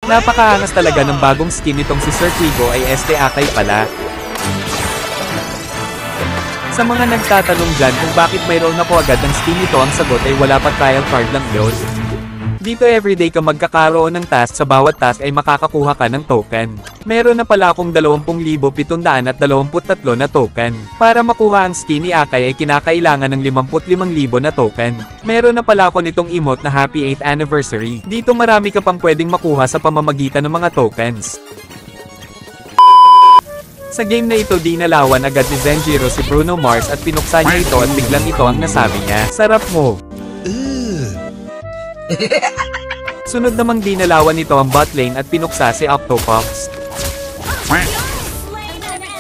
Napakaangas talaga ng bagong skin nitong si Sir Quigo ay Akay pala. Sa mga nagtatanong dyan kung bakit mayroon ako agad ng skin nito, ang sagot ay wala pa, trial card lang yun. Dito everyday ka magkakaroon ng task, sa bawat task ay makakakuha ka ng token. Meron na pala akong 20,723 na token. Para makuha ang skin ni Akay ay kinakailangan ng 55,000 na token. Meron na pala ako nitong emote na Happy 8th Anniversary. Dito marami ka pang pwedeng makuha sa pamamagitan ng mga tokens. Sa game na ito dinalawan agad ni Zenjiro si Bruno Mars at pinuksa niya ito at biglang ito ang nasabi niya, "Sarap mo." Sunod namang dinalawan nito ang bot lane at pinuksa si Octopox.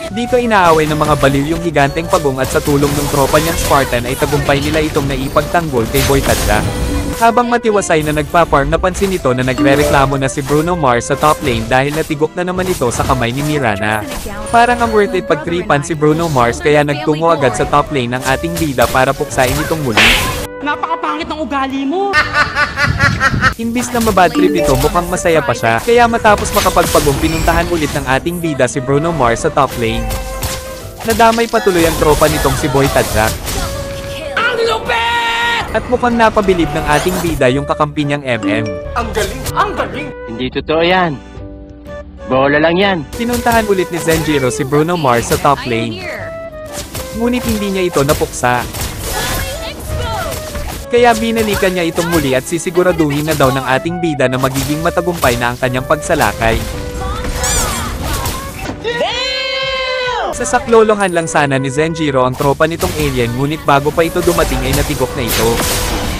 Dito inaaway ng mga baliw yung higanteng pagong at sa tulong ng tropa niyang Spartan ay tagumpay nila itong naipagtanggol kay Boy Tadra. Habang matiwasay na nagpa-farm, napansin nito na nagrereklamo na si Bruno Mars sa top lane dahil natigok na naman ito sa kamay ni Mirana. Parang ang worth it pagtripan si Bruno Mars kaya nagtungo agad sa top lane ng ating bida para puksain itong muli. Napakapangit ng ugali mo! Imbis na mabad trip ito, mukhang masaya pa siya, kaya matapos makapagpagong pinuntahan ulit ng ating bida si Bruno Mars sa top lane. Nadamay patuloy ang tropa nitong si Boy Tadra. Ang lupit! At mukhang napabilib ng ating bida yung kakampi niyang MM. Ang galing! Ang galing! Hindi totoo yan. Bola lang yan. Pinuntahan ulit ni Zenjiro si Bruno Mars sa top lane. Ngunit hindi niya ito napuksa. Kaya binalikan niya itong muli at sisiguraduhin na daw ng ating bida na magiging matagumpay na ang kanyang pagsalakay. Sasaklolohan lang sana ni Zenjiro ang tropa nitong alien, ngunit bago pa ito dumating ay natigok na ito.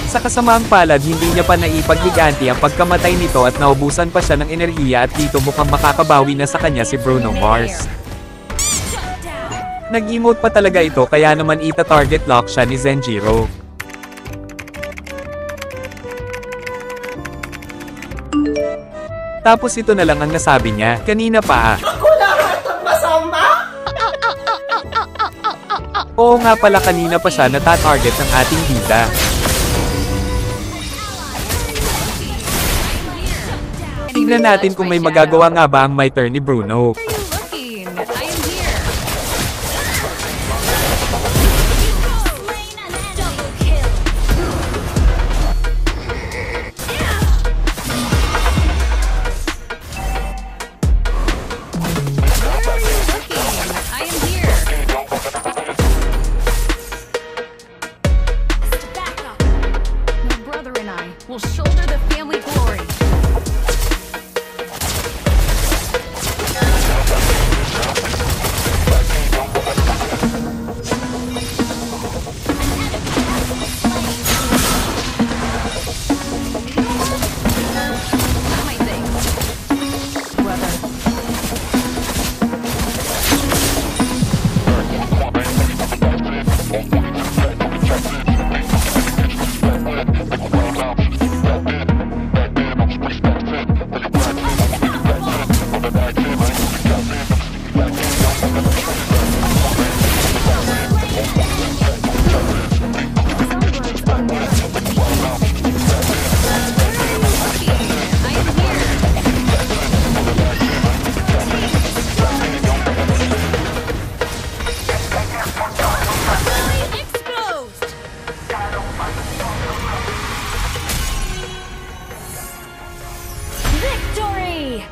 Sa kasamaang palad, hindi niya pa naipaghiganti ang pagkamatay nito at naubusan pa siya ng enerhiya at dito mukhang makakabawi na sa kanya si Bruno Mars. Nag-emote pa talaga ito kaya naman ita-target lock siya ni Zenjiro. Tapos ito na lang ang nasabi niya, "Kanina pa Ako lahat ang masama! Oo nga pala, kanina pa siya nata-target ng ating bida. Tignan natin kung may magagawa nga ba ang my turn ni Bruno. Will shoulder the family glory. Victory!